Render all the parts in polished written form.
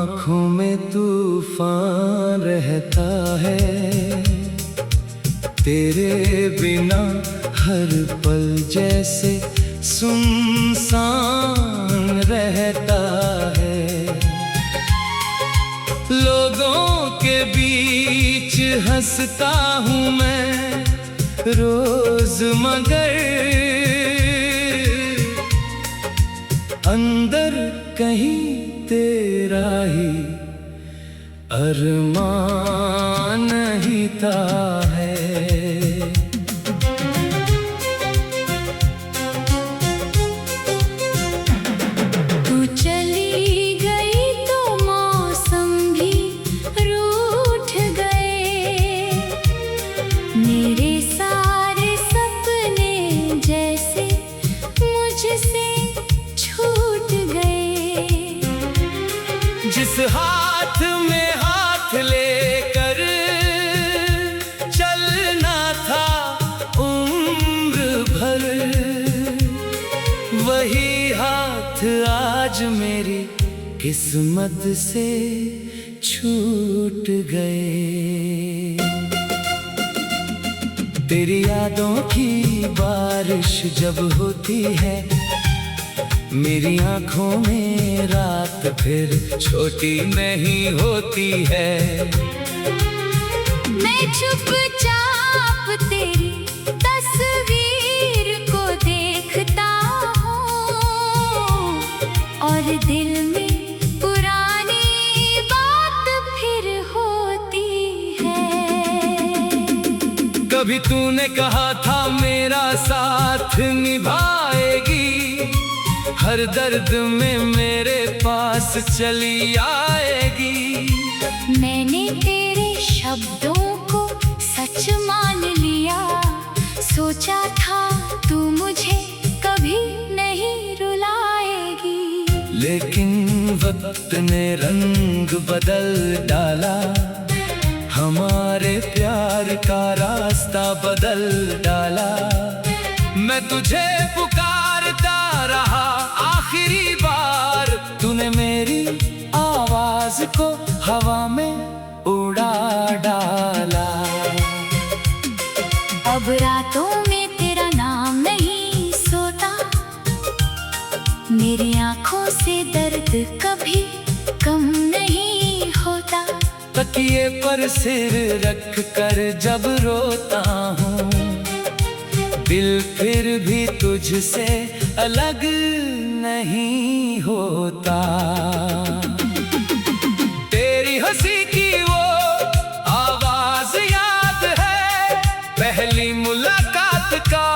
आँखों में तूफान रहता है, तेरे बिना हर पल जैसे सुनसान रहता है। लोगों के बीच हंसता हूँ मैं रोज, मगर अंदर कहीं तेरा ही अरमान नहीं था है। तू चली गई तो मौसम भी रूठ गए, मेरे सारे सपने जैसे मुझसे छूट गए। जिस हाथ में हाथ लेकर चलना था उम्र भर, वही हाथ आज मेरी किस्मत से छूट गए। तेरी यादों की बारिश जब होती है, मेरी आँखों में रात फिर छोटी नहीं होती है। मैं चुपचाप तेरी तस्वीर को देखता हूँ और दिल में पुरानी बात फिर होती है। कभी तूने कहा था मेरा साथ निभाएगी, हर दर्द में मेरे पास चली आएगी। मैंने तेरे शब्दों को सच मान लिया, सोचा था तू मुझे कभी नहीं रुलाएगी। लेकिन वक्त ने रंग बदल डाला, हमारे प्यार का रास्ता बदल डाला। मैं तुझे पुकारता रहा आखिरी बार, तूने मेरी आवाज को हवा में उड़ा डाला। अब रातों में तेरा नाम नहीं सोता, मेरी आँखों से दर्द कभी कम नहीं होता। तकिए पर सिर रख कर जब रोता हूँ, दिल फिर भी तुझसे अलग नहीं होता। तेरी हंसी की वो आवाज याद है, पहली मुलाकात का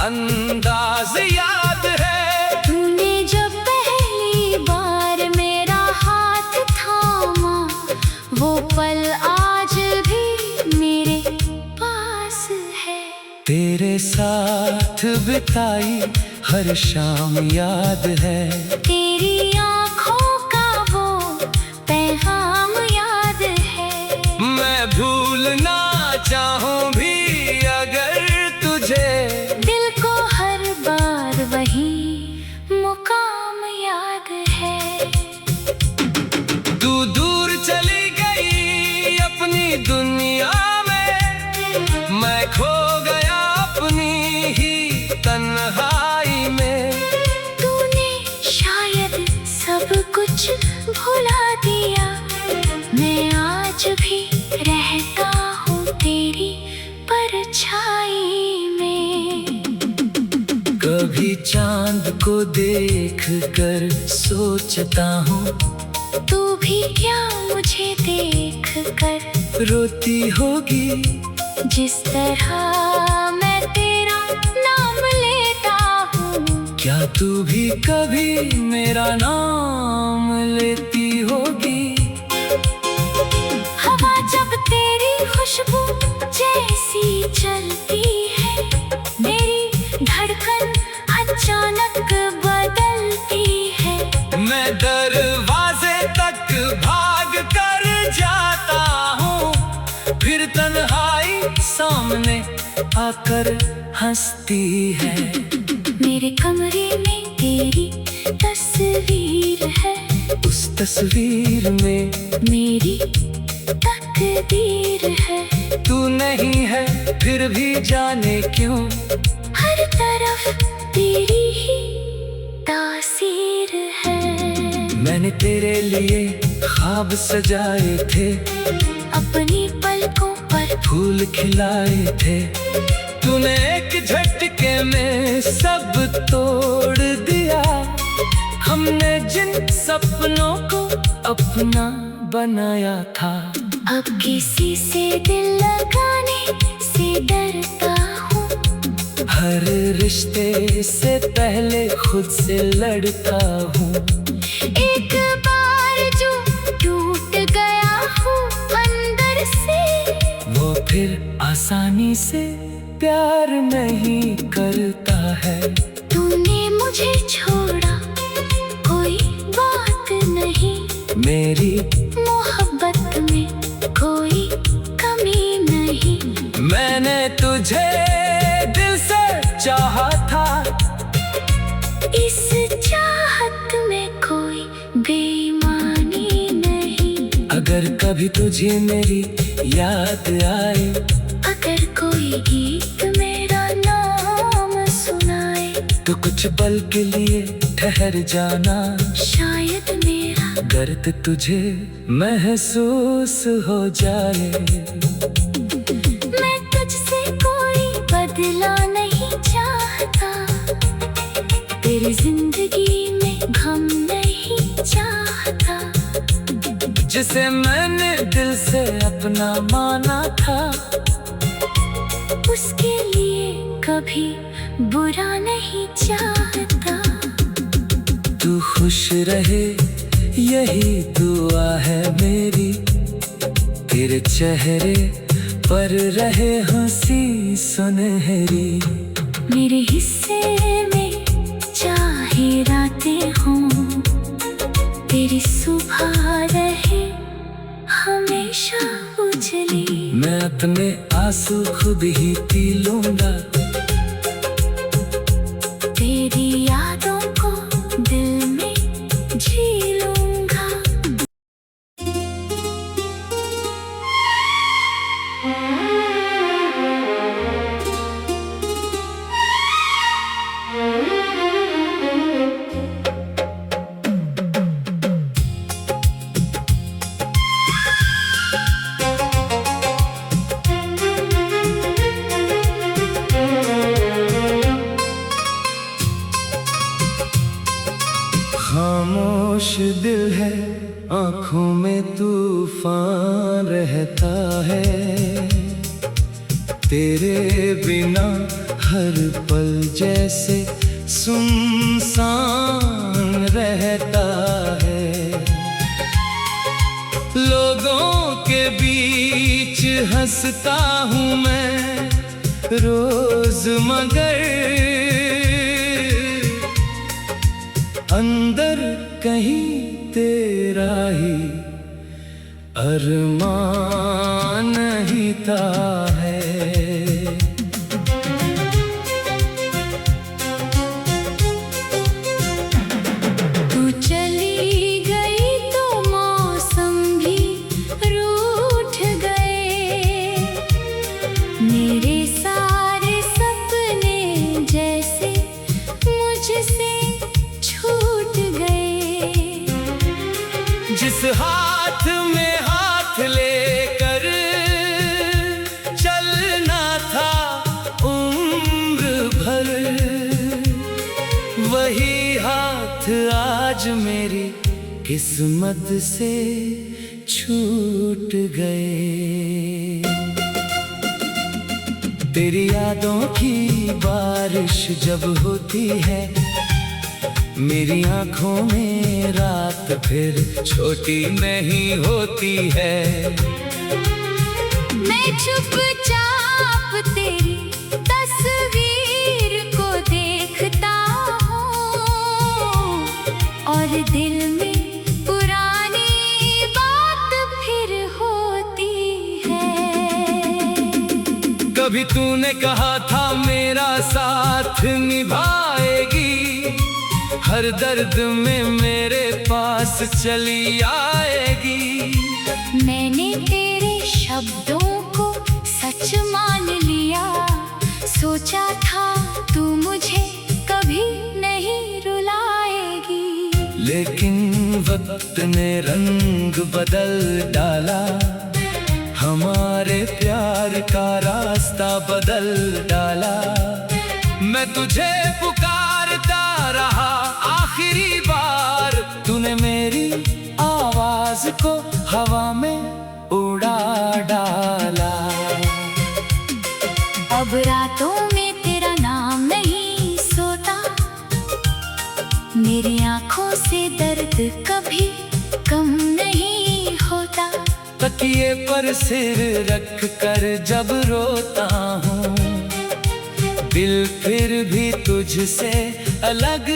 अंदाज याद है। तूने जब पहली बार मेरा हाथ थामा, वो पल आज भी मेरे पास है। तेरे साथ बिताई हर शाम याद है, तेरी आँखों का वो पैगाम याद है। मैं भूलना चाहूँ भी अगर तुझे, दिल को हर बार वही मुकाम याद है। तू दूर चली गई अपनी दुनिया में, मैं खो गया अपनी ही तन्हाई में। तूने शायद सब कुछ भुला दिया, मैं आज भी रहता हूँ तेरी परछाई में। कभी चांद को देख कर सोचता हूँ, तू भी क्या मुझे देख कर रोती होगी। जिस तरह मैं तेरा नाम लेता हूँ, क्या तू भी कभी मेरा नाम लेती होगी। हवा जब तेरी खुशबू जैसी चलती है, मेरी धड़कन अचानक बदलती है। मैं दरवाजे तक भाग कर जाता हूँ, फिर तन्हाई सामने आकर हंसती है। मेरे कमरे में तेरी तस्वीर है, उस तस्वीर में मेरी तकदीर है। तू नहीं है फिर भी जाने क्यों हर तरफ तेरी ही तासीर है। मैंने तेरे लिए ख्वाब सजाए थे, अपनी पलकों पर फूल खिलाए थे। तूने एक झटके में सब तोड़ दिया। हमने जिन सपनों को अपना बनाया था। अब किसी से दिल लगाने से डरता हूँ। हर रिश्ते से पहले खुद से लड़ता हूँ। एक बार जो टूट गया हूँ अंदर से, वो फिर आसानी से प्यार नहीं करता है। तूने मुझे छोड़ा कोई बात नहीं, मेरी मोहब्बत में कोई कमी नहीं। मैंने तुझे दिल से चाहा था। इस चाहत में कोई बेईमानी नहीं। अगर कभी तुझे मेरी याद आए, अगर कोई गीत मेरा नाम सुनाए, तो कुछ पल के लिए ठहर जाना। शायद मेरा दर्द तुझे महसूस हो जाए। मैं तुझसे कोई बदला नहीं चाहता। तेरी जिंदगी में गम नहीं चाहता। जिसे मैंने दिल से अपना माना था, उसके लिए कभी बुरा नहीं चाहता। तू खुश रहे यही दुआ है मेरी। तेरे चेहरे पर रहे हंसी सुनहरी। मेरे हिस्से में चाहे रातें हों, तेरी सुबह रहे हमेशा उजली। मैं अपने आंसू खुद ही पी लूंगा। तेरी यादों को दिल में जी लूंगा। खामोश दिल है, आँखों में तूफान रहता है। तेरे बिना हर पल जैसे सुनसान रहता है। लोगों के बीच हंसता हूँ मैं रोज, मगर अंदर कहीं तेरा ही अरमान नहीं था है। तू चली गई तो मौसम भी रूठ गए। मेरे सारे सपने जैसे मुझसे छूट गए। जिस हाथ में हाथ लेकर चलना था उम्र भर, वही हाथ आज मेरी किस्मत से छूट गए। तेरी यादों की बारिश जब होती है, मेरी आंखों में रात फिर छोटी नहीं होती है। मैं चुपचाप तेरी तस्वीर को देखता हूँ, और दिल में पुरानी बात फिर होती है। कभी तूने कहा था मेरा साथ निभाएगी, हर दर्द में मेरे पास चली आएगी। मैंने तेरे शब्दों को सच मान लिया, सोचा था तू मुझे कभी नहीं रुलाएगी। लेकिन वक्त ने रंग बदल डाला, हमारे प्यार का रास्ता बदल डाला। मैं तुझे पुकारता रहा आखिरी बार, तूने मेरी आवाज को हवा में उड़ा डाला। अब रातों में तेरा नाम नहीं सोता, मेरी आंखों से दर्द कभी कम नहीं होता। तकिए पर सिर रख कर जब रोता हूँ, दिल फिर भी तुझसे अलग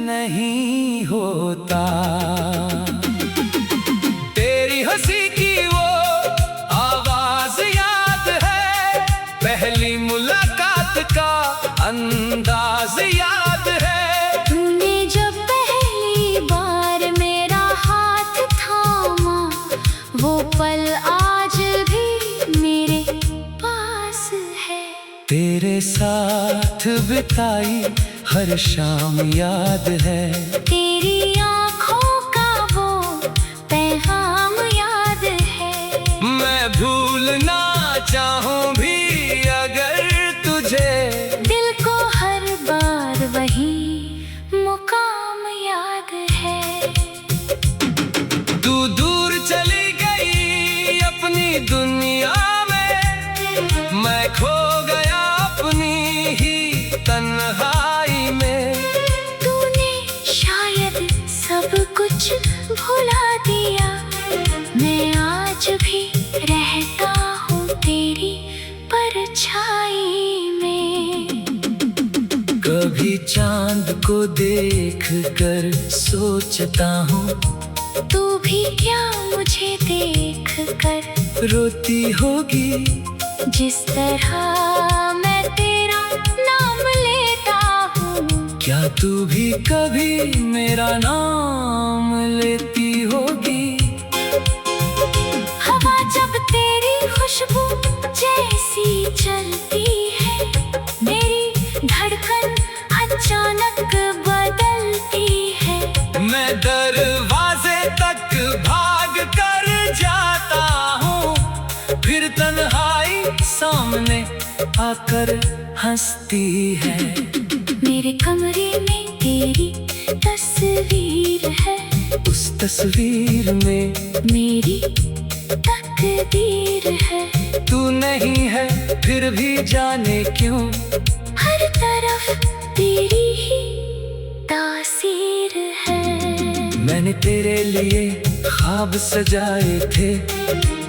नहीं होता। तेरी हंसी की वो आवाज याद है, पहली मुलाकात का अंदाज याद है। तूने जब पहली बार मेरा हाथ थामा, वो पल आज भी मेरे पास है। तेरे साथ बिताई हर शाम याद है, तेरी आँखों का वो पैगाम याद है। मैं भूलना चाहूँ भी अगर तुझे, दिल को हर बार वही मुकाम याद है। तू दूर चली गई अपनी दुनिया में, मैं खो गया अपनी ही तन्हाई में। तूने शायद सब कुछ भुला दिया, मैं आज भी रहता हूँ तेरी परछाई में। कभी चांद को देख कर सोचता हूँ, तू भी क्या मुझे देख कर रोती होगी। जिस तरह मैं तेरा नाम लेता हूँ, क्या तू भी कभी मेरा नाम लेती होगी। हवा जब तेरी खुशबू जैसी चलती है, मेरी धड़कन अचानक बदलती है। मैं दरवाजे तक भाग कर जाता हूँ, फिर तन्हाई सामने आकर हंसती है। मेरे कमरे में तेरी तस्वीर है, उस तस्वीर में मेरी तकदीर है। तू नहीं है फिर भी जाने क्यों, हर तरफ तेरी ही तासीर है। मैंने तेरे लिए ख्वाब सजाए थे,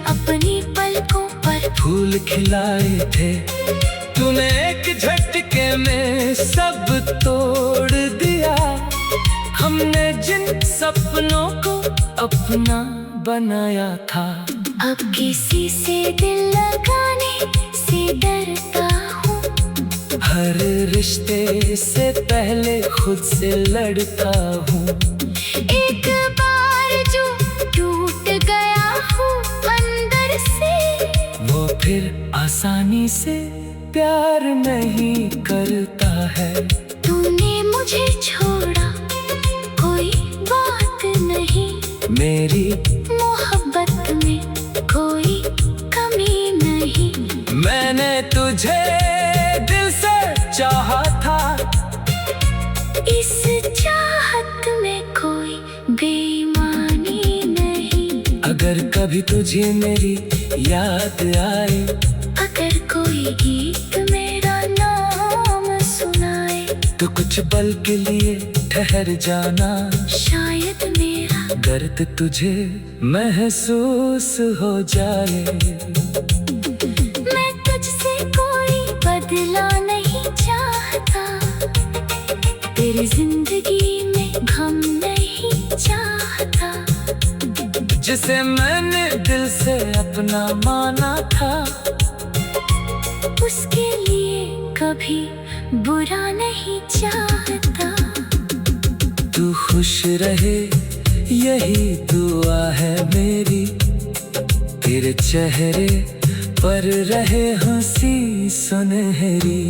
अपनी पलकों पर फूल खिलाए थे। तूने एक झटके में सब तोड़ दिया, हमने जिन सपनों को अपना बनाया था। अब किसी से दिल लगाने से डरता हूँ, हर रिश्ते से पहले खुद से लड़ता हूँ। एक बार जो टूट गया हूँ अंदर से, वो फिर आसानी से प्यार नहीं करता है। तूने मुझे छोड़ा कोई बात नहीं, मेरी मोहब्बत में कोई कमी नहीं। मैंने तुझे दिल से चाहा था, इस चाहत में कोई बेईमानी नहीं। अगर कभी तुझे मेरी याद आए, अगर कोई गीत मेरा नाम सुनाए, तो कुछ पल के लिए ठहर जाना। शायद मेरा दर्द तुझे महसूस हो जाए। मैं तुझसे कोई बदला नहीं चाहता, तेरी जिंदगी में गम नहीं चाहता। जिसे मैंने दिल से अपना माना था, उसके लिए कभी बुरा नहीं चाहता। तू खुश रहे यही दुआ है मेरी, तेरे चेहरे पर रहे हंसी सुनहरी।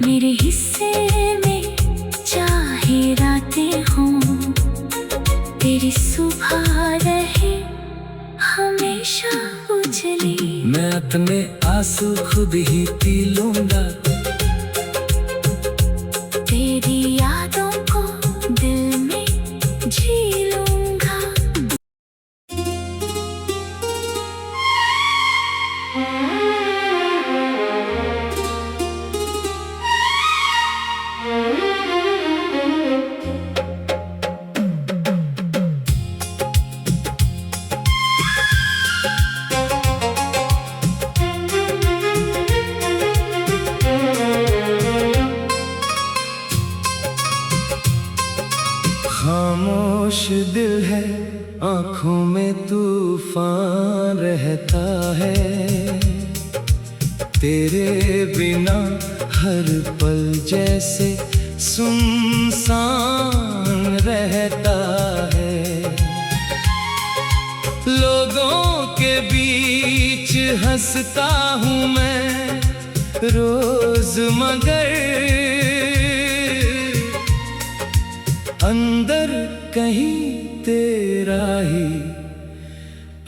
मेरे हिस्से में चाहे रातें हों, तेरी सुबह रहे हमेशा उजली। मैं अपने आंसू खुद ही पी लूंगा, तेरी यादों को दिल में जी लूंगा। खामोश दिल है, आंखों में तूफान रहता है, तेरे बिना हर पल जैसे सुनसान रहता है। लोगों के बीच हंसता हूँ मैं रोज, मगर अंदर कहीं तेरा ही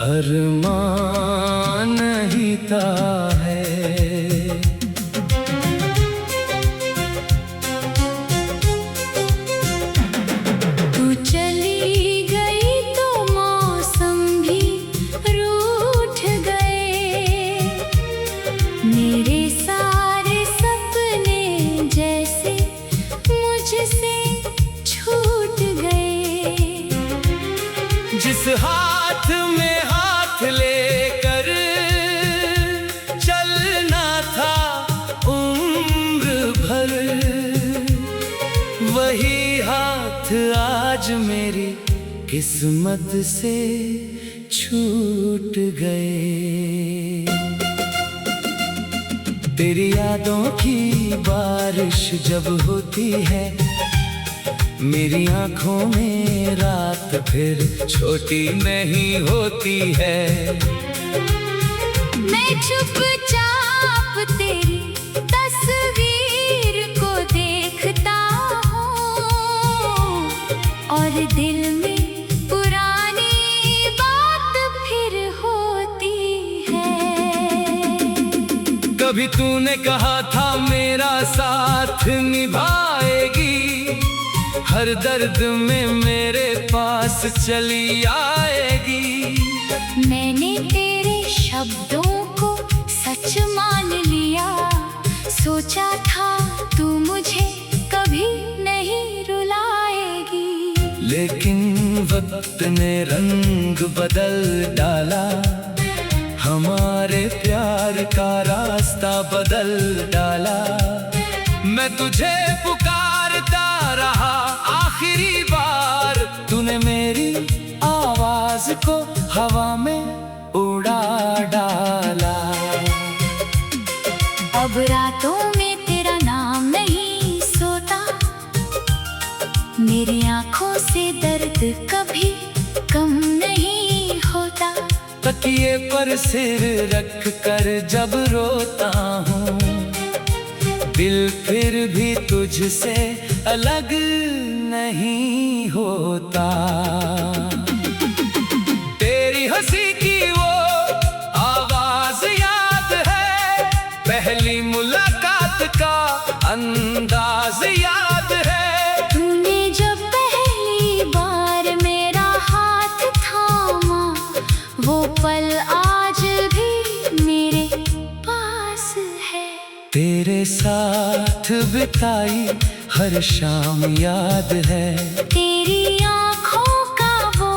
अरमान ही था है। तू चली गई तो मौसम भी रूठ गए, मेरे सारे सपने जैसे मुझसे छूट गए। जिस हाथ में हाथ लेकर चलना था उम्र भर, वही हाथ आज मेरी किस्मत से छूट गए। तेरी यादों की बारिश जब होती है, मेरी आंखों में रात फिर छोटी नहीं होती है। मैं चुपचाप तेरी तस्वीर को देखता हूँ, और दिल में पुरानी बात फिर होती है। कभी तूने कहा था मेरा साथ निभाएगी, हर दर्द में मेरे पास चली आएगी। मैंने तेरे शब्दों को सच मान लिया, सोचा था तू मुझे कभी नहीं रुलाएगी। लेकिन वक्त ने रंग बदल डाला, हमारे प्यार का रास्ता बदल डाला। मैं तुझे पुकारता रहा आखिरी बार, तूने मेरी आवाज को हवा में उड़ा डाला। अब रातों में तेरा नाम नहीं सोता, मेरी आंखों से दर्द कभी कम नहीं होता। तकिए पर सिर रख कर जब रोता हूँ, दिल फिर भी तुझसे अलग नहीं होता। तेरी हंसी की वो आवाज याद है, पहली मुलाकात का अंदाज याद है। तूने जब पहली बार मेरा हाथ थामा, वो पल आज भी मेरे पास है। तेरे साथ बिताई हर शाम याद है, तेरी आँखों का वो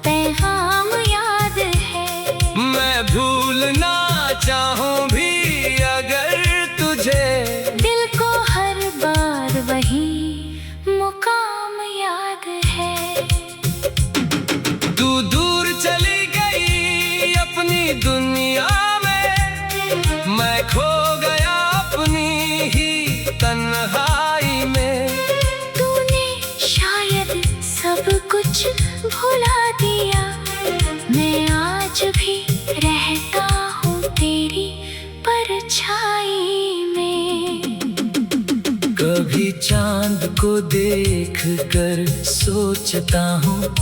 पैगाम याद है। मैं भूलना चाहूँ भी अगर तुझे, दिल को हर बार वही मुकाम याद है। तू दूर चली गई अपनी दुनिया में, मैं खो गया अपनी ही तन्हाई में। तूने शायद कुछ भुला दिया। मैं आज भी रहता हूँ तेरी परछाई में। कभी चांद को देख कर सोचता हूँ,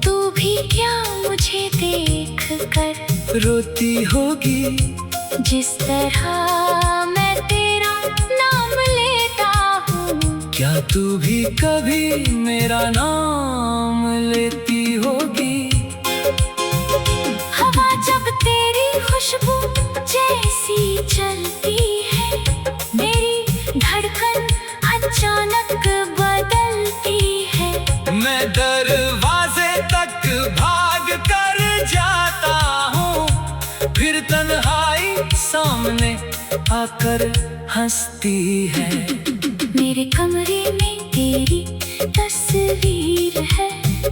तू भी क्या मुझे देख कर रोती होगी। जिस तरह मैं तेरा नाम लेता हूँ। क्या तू भी कभी मेरा नाम लेती होगी। हवा जब तेरी खुशबू जैसी चलती है, मेरी धड़कन अचानक बदलती है। मैं दरवाजे तक भाग कर जाता हूँ, फिर तन्हाई सामने आकर हंसती है। मेरे कमरे में तेरी तस्वीर है,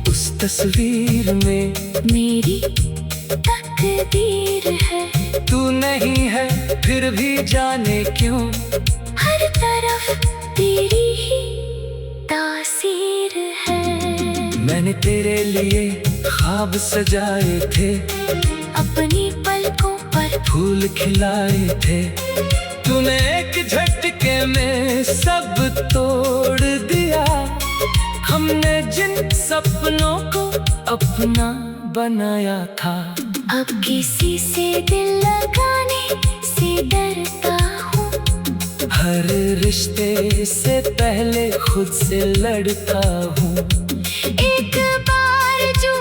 उस तस्वीर में मेरी तकदीर है। तू नहीं है फिर भी जाने क्यों, हर तरफ तेरी ही तासीर है। मैंने तेरे लिए ख्वाब सजाए थे, अपनी पलकों पर फूल खिलाए थे। तूने एक झटके में सब तोड़ दिया। हमने जिन सपनों को अपना बनाया था। अब किसी से दिल लगाने से डरता हूँ। हर रिश्ते से पहले खुद से लड़ता हूँ। एक बार जो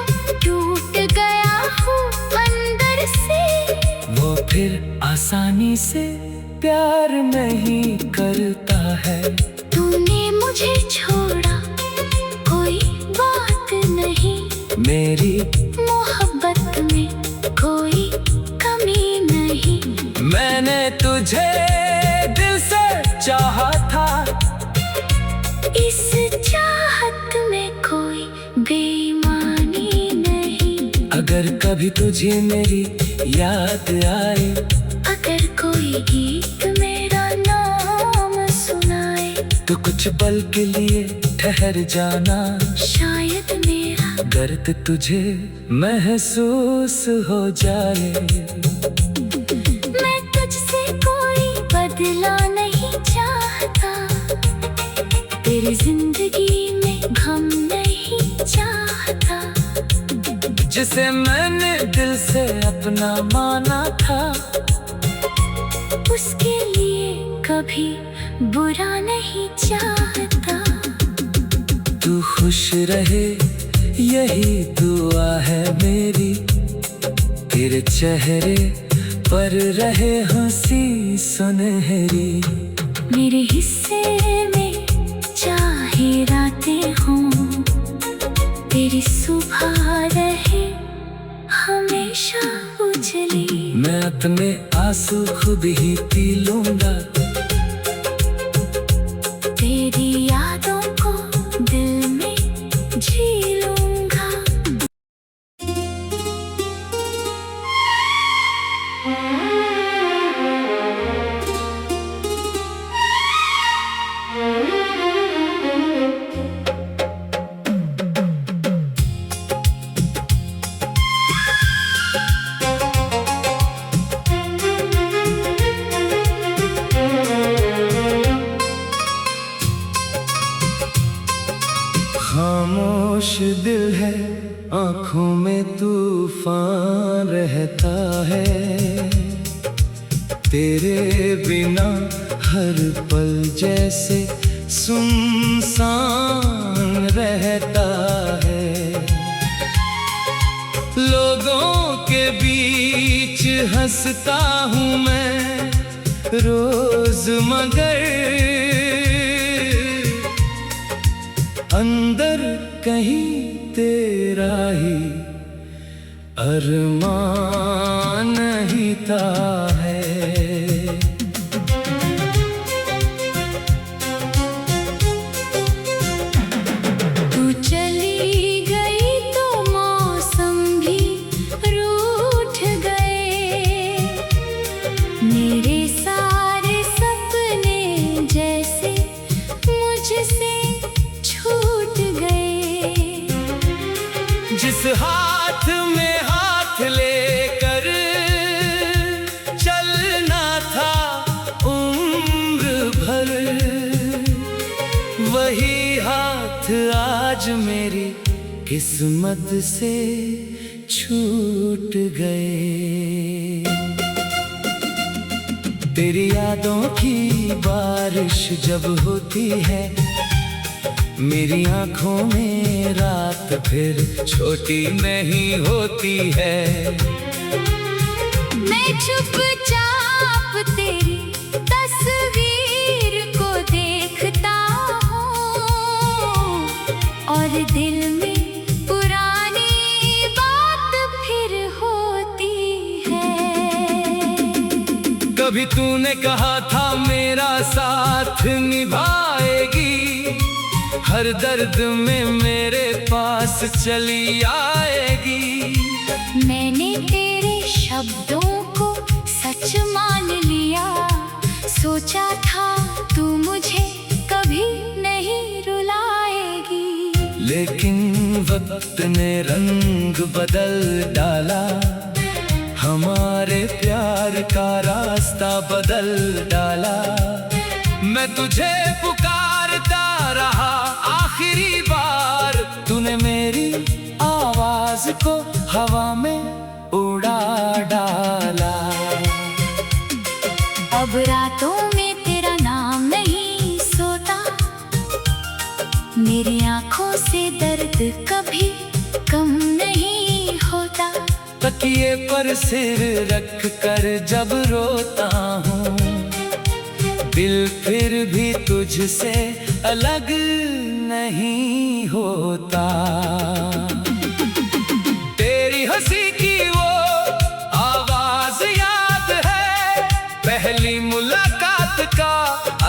टूट गया हूँ अंदर से, वो फिर आसानी से प्यार नहीं करता है। तूने मुझे छोड़ा कोई बात नहीं, मेरी मोहब्बत में कोई कमी नहीं। मैंने तुझे दिल से चाहा था, इस चाहत में कोई बेईमानी नहीं। अगर कभी तुझे मेरी याद आए, अगर कोई गीत मेरा नाम सुनाए, तो कुछ पल के लिए ठहर जाना। शायद मेरा दर्द तुझे महसूस हो जाए। मैं तुझसे कोई बदला नहीं चाहता, तेरी जिंदगी में गम नहीं चाहता। जिसे मैंने दिल से अपना माना था, उसके लिए कभी बुरा नहीं चाहता। तू खुश रहे यही दुआ है मेरी। तेरे चेहरे पर रहे हंसी सुनहरी। मेरे हिस्से में चाहे रातें हों, तेरी सुबह रहे हमेशा उजली। मैं अपने आंसू खुद ही पी लूंगा, तेरी यादों को दिल में जी लूंगा। खामोश दिल है, आंखों में तूफान रहता है। तेरे बिना हर पल जैसे सुनसान रहता है। लोगों के बीच हंसता हूँ मैं रोज, मगर अंदर कहीं तेरा ही अरमान ही था है। तू चली गई तो मौसम भी रूठ गए। मेरे सारे सपने जैसे मुझसे छूट गए। किस्मत से छूट गए। तेरी यादों की बारिश जब होती है, मेरी आंखों में रात फिर छोटी नहीं होती है। मैं चुपचाप तेरी तस्वीर को देखता हूँ और दिल में पुरानी बात फिर होती है। कभी तूने कहा था मेरा साथ निभाएगी, हर दर्द में मेरे पास चली आएगी। मैंने तेरे शब्दों को सच मान लिया, सोचा था तू मुझे कभी नहीं रुलाएगी। लेकिन वक्त ने रंग बदल डाला, हमारे प्यार का रास्ता बदल डाला। मैं तुझे पुकारता रहा आखिरी बार, तूने मेरी आवाज को हवा में उड़ा डाला। अब रातों में तेरा नाम नहीं सोता, मेरी आंखों से दर्द कभी कम नहीं होता। तकिए पर सिर रख कर जब रोता हूँ, दिल फिर भी तुझसे अलग नहीं होता। तेरी हंसी की वो आवाज याद है, पहली मुलाकात का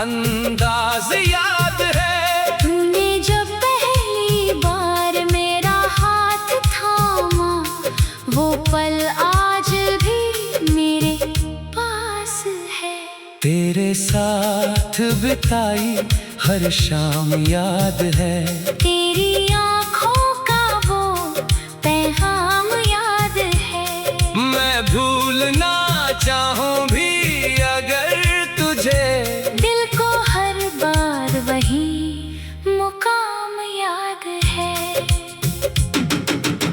अंदाज याद है। तूने जब पहली बार मेरा हाथ थामा, वो पल आज भी मेरे पास है। तेरे साथ बिताई हर शाम याद है, तेरी आँखों का वो पैगाम याद है। मैं भूलना चाहूँ भी अगर तुझे, दिल को हर बार वही मुकाम याद है।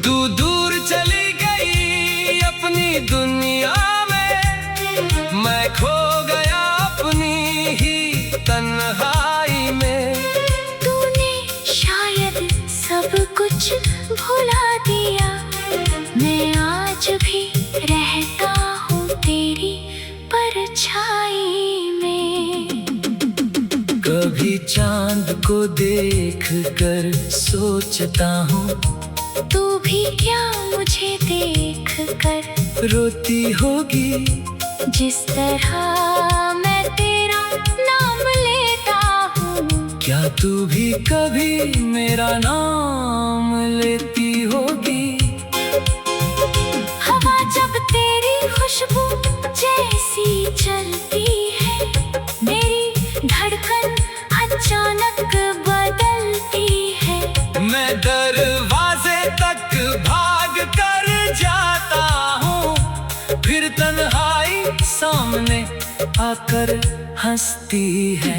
तू दूर चली गई अपनी दुनिया में, मैं खो गया अपनी ही तन्हाई में। तूने शायद सब कुछ भुला दिया, मैं आज भी रहता हूँ तेरी परछाई में। कभी चांद को देख कर सोचता हूँ, तू भी क्या मुझे देख कर रोती होगी। जिस तरह मैं तेरा नाम लेता हूँ, क्या तू भी कभी मेरा नाम लेती होगी। हवा जब तेरी खुशबू जैसी चलती है, मेरी धड़कन अचानक बदलती है। मैं दरवाजे तक भाग कर जाता हूँ, फिर तन्हाई सामने आकर हंसती है।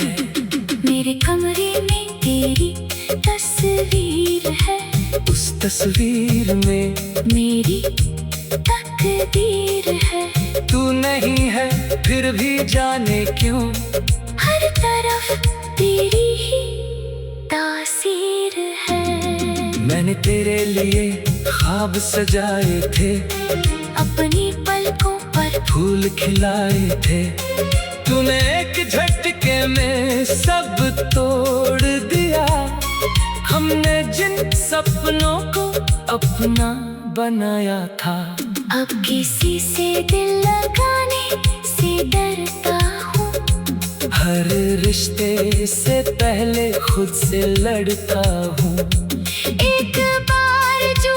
मेरे कमरे में तेरी तस्वीर है, उस तस्वीर में मेरी तकदीर है। तू नहीं है फिर भी जाने क्यों, हर तरफ तेरी ही तासीर है। मैंने तेरे लिए ख्वाब सजाए थे, अपनी पलकों पर फूल खिलाए थे। तूने एक झटके में सब तोड़ दिया, हमने जिन सपनों को अपना बनाया था। अब किसी से दिल लगाने से डरता हूँ, हर रिश्ते से पहले खुद से लड़ता हूँ। एक बार जो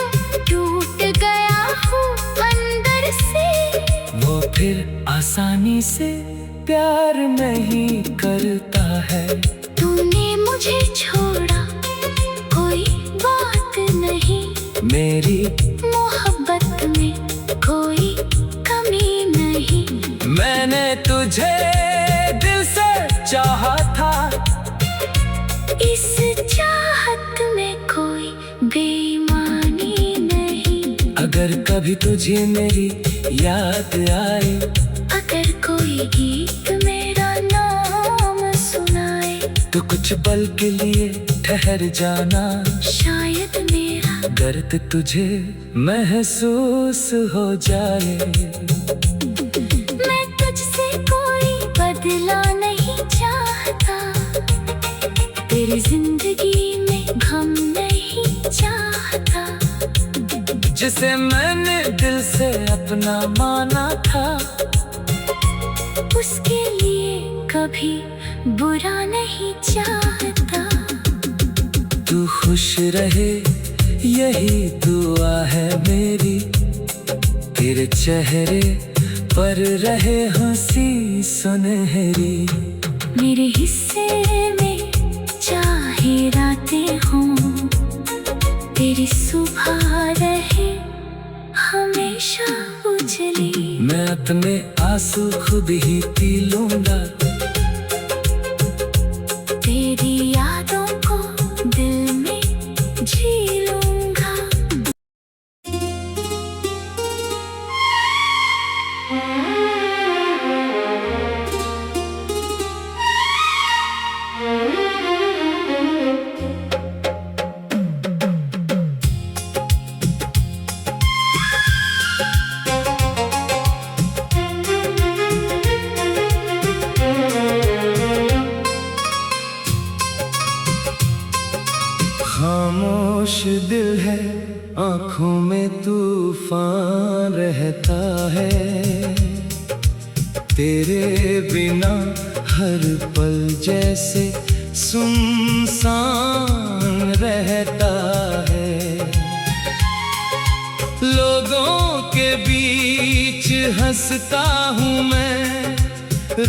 टूट गया हूँ अंदर से, वो फिर आसानी से प्यार नहीं करता है। तूने मुझे छोड़ा कोई बात नहीं, मेरी मोहब्बत में कोई कमी नहीं। मैंने तुझे दिल से चाहा था, इस चाहत में कोई बेईमान अगर कभी तुझे मेरी याद आए, अगर कोई गीत मेरा नाम सुनाए, तो कुछ पल के लिए ठहर जाना, शायद मेरा दर्द तुझे महसूस हो जाए। मैं तुझसे कोई बदला नहीं चाहता, तेरी जिंदगी में गम नहीं चाहता। जिसे मैंने दिल से अपना माना था, उसके लिए कभी बुरा नहीं चाहता। तू खुश रहे यही दुआ है मेरी, तेरे चेहरे पर रहे हंसी सुनहरी। मेरे हिस्से में चाहे रातें हों, तेरी सुबह रहे हमेशा उजली। मैं अपने आंसू खुद ही पी लूंगा, तेरी यादों को दिल में जी लूंगा। खामोश दिल है, आंखों में तूफान रहता है। तेरे बिना हर पल जैसे सुनसान रहता है। लोगों के बीच हंसता हूँ मैं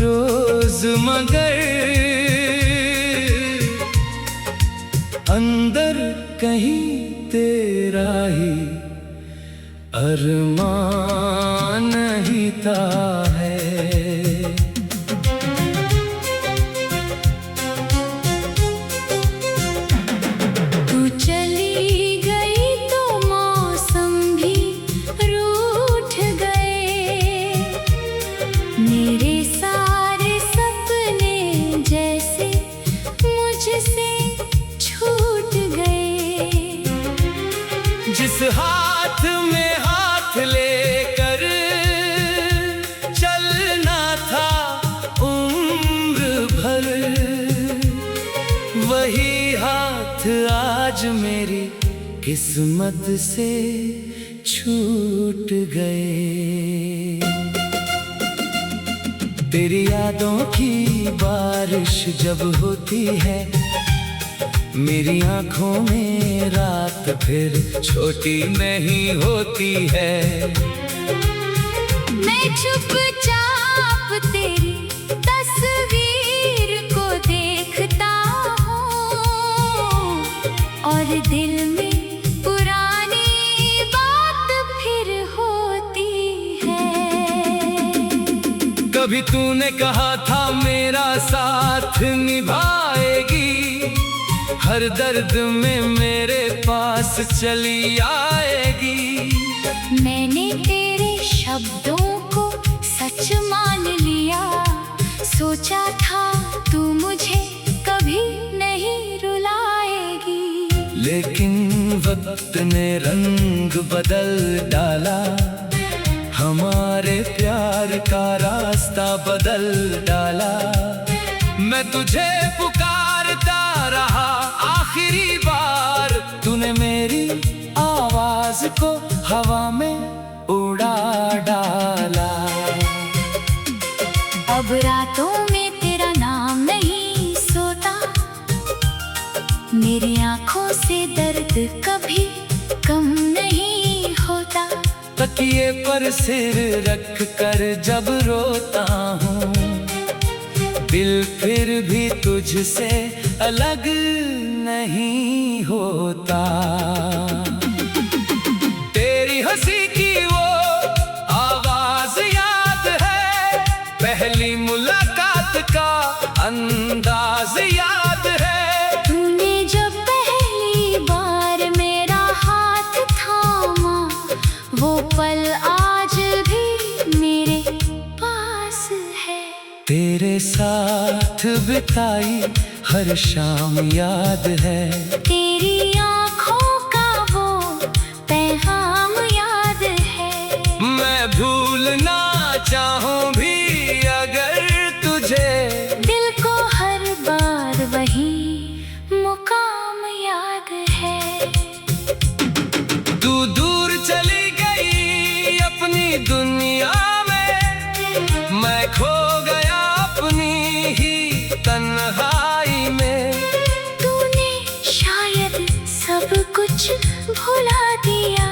रोज, मगर अंदर कहीं तेरा ही अरमान रहता है। तू चली गई तो मौसम भी रूठ गए, मेरे सारे सपने जैसे मुझसे छूट गए। जिस हाथ में हाथ लेकर चलना था उम्र भर, वही हाथ आज मेरी किस्मत से छूट गए। तेरी यादों की बारिश जब होती है, मेरी आंखों में रात फिर छोटी नहीं होती है। मैं चुपचाप तेरी तस्वीर को देखता हूँ और दिल में पुरानी बात फिर होती है। कभी तूने कहा था मेरा साथ निभाएगी, हर दर्द में मेरे पास चली आएगी। मैंने तेरे शब्दों को सच मान लिया, सोचा था तू मुझे कभी नहीं रुलाएगी। लेकिन वक्त ने रंग बदल डाला, हमारे प्यार का रास्ता बदल डाला। मैं तुझे पुकारता रहा आखिरी बार, तूने मेरी आवाज को हवा में उड़ा डाला। अब रातों में तेरा नाम नहीं सोता, मेरी आंखों से दर्द कभी कम नहीं होता। तकिए पर सिर रख कर जब रोता हूँ, दिल फिर भी तुझसे अलग नहीं होता। तेरी हंसी की वो आवाज याद है, पहली मुलाकात का अंदाज याद है। तूने जब पहली बार मेरा हाथ थामा, वो तेरे साथ बिताई हर शाम याद है। तेरी आँखों का वो पैगाम याद है। मैं भूलना चाहूँ भी अगर तुझे, दिल को हर बार वही मुकाम याद है। तू दूर चली गई अपनी दुनिया में, मैं खो गया अपनी ही तन्हाई में। तूने शायद सब कुछ भुला दिया,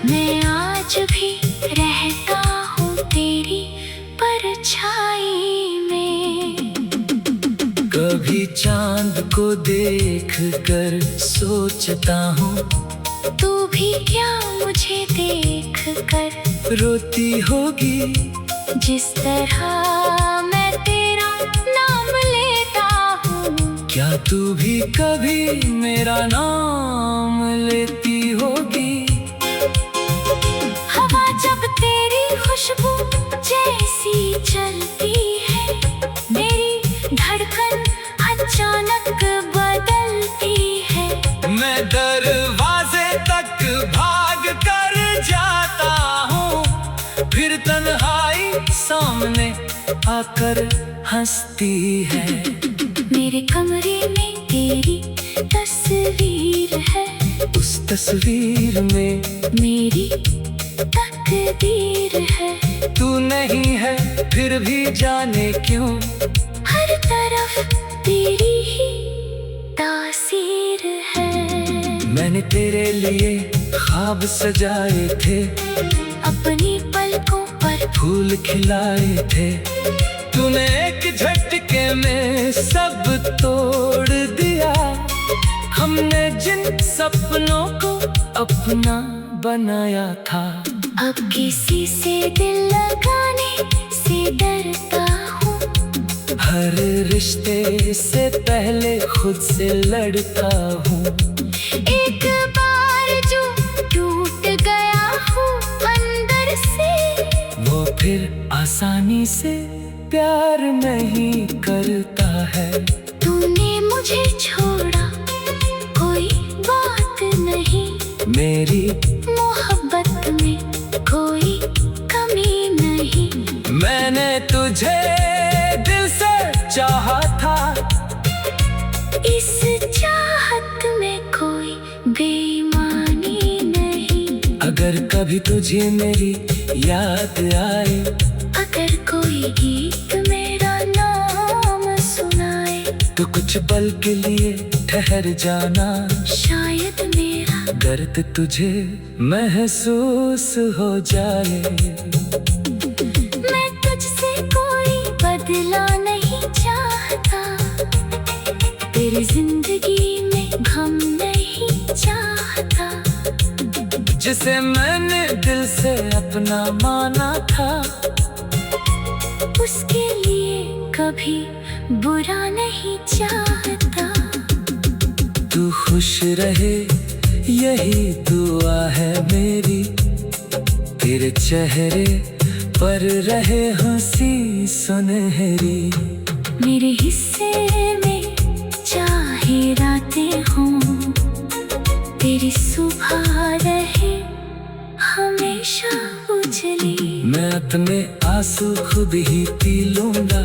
मैं आज भी रहता हूँ तेरी परछाई में। कभी चांद को देख कर सोचता हूँ, तू भी क्या मुझे देख कर रोती होगी। जिस तरह मैं तेरा नाम लेता हूँ, क्या तू भी कभी मेरा नाम लेती होगी। हवा जब तेरी खुशबू जैसी चलती है, मेरी धड़कन अचानक बदलती है। मैं दरवाजे तक भाग कर जाता हूँ, फिर तन्हाई सामने आकर हंसती है। मेरे कमरे में तेरी तस्वीर है, उस तस्वीर में मेरी तकदीर है। तू नहीं है फिर भी जाने क्यों, हर तरफ तेरी ही तासीर है। मैंने तेरे लिए ख्वाब सजाए थे, अपनी पलकों पर फूल खिलाए थे। तूने एक झटके में सब तोड़ दिया, हमने जिन सपनों को अपना बनाया था। अब किसी से दिल लगाने से डरता हूँ, हर रिश्ते से पहले खुद से लड़ता हूँ। एक बार जो टूट गया हूँ अंदर से, वो फिर आसानी से प्यार नहीं करता है। तूने मुझे छोड़ा कोई बात नहीं, मेरी मोहब्बत में कोई कमी नहीं। मैंने तुझे दिल से चाहा था, इस चाहत में कोई बेईमानी नहीं। अगर कभी तुझे मेरी याद आए, अगर कोई गीत मेरा नाम सुनाए, तो कुछ पल के लिए ठहर जाना। शायद मेरा दर्द तुझे महसूस हो जाए। मैं तुझसे कोई बदला नहीं चाहता, तेरी जिंदगी में गम नहीं चाहता। जिसे मैंने दिल से अपना माना था, उसके लिए कभी बुरा नहीं चाहता। तू खुश रहे यही दुआ है मेरी, तेरे चेहरे पर रहे हंसी सुनहरी। मेरे हिस्से में चाहे रातें हों, तेरी सुबह रहे हमेशा उजली। मैं अपने आंसू खुद ही पी लूंगा,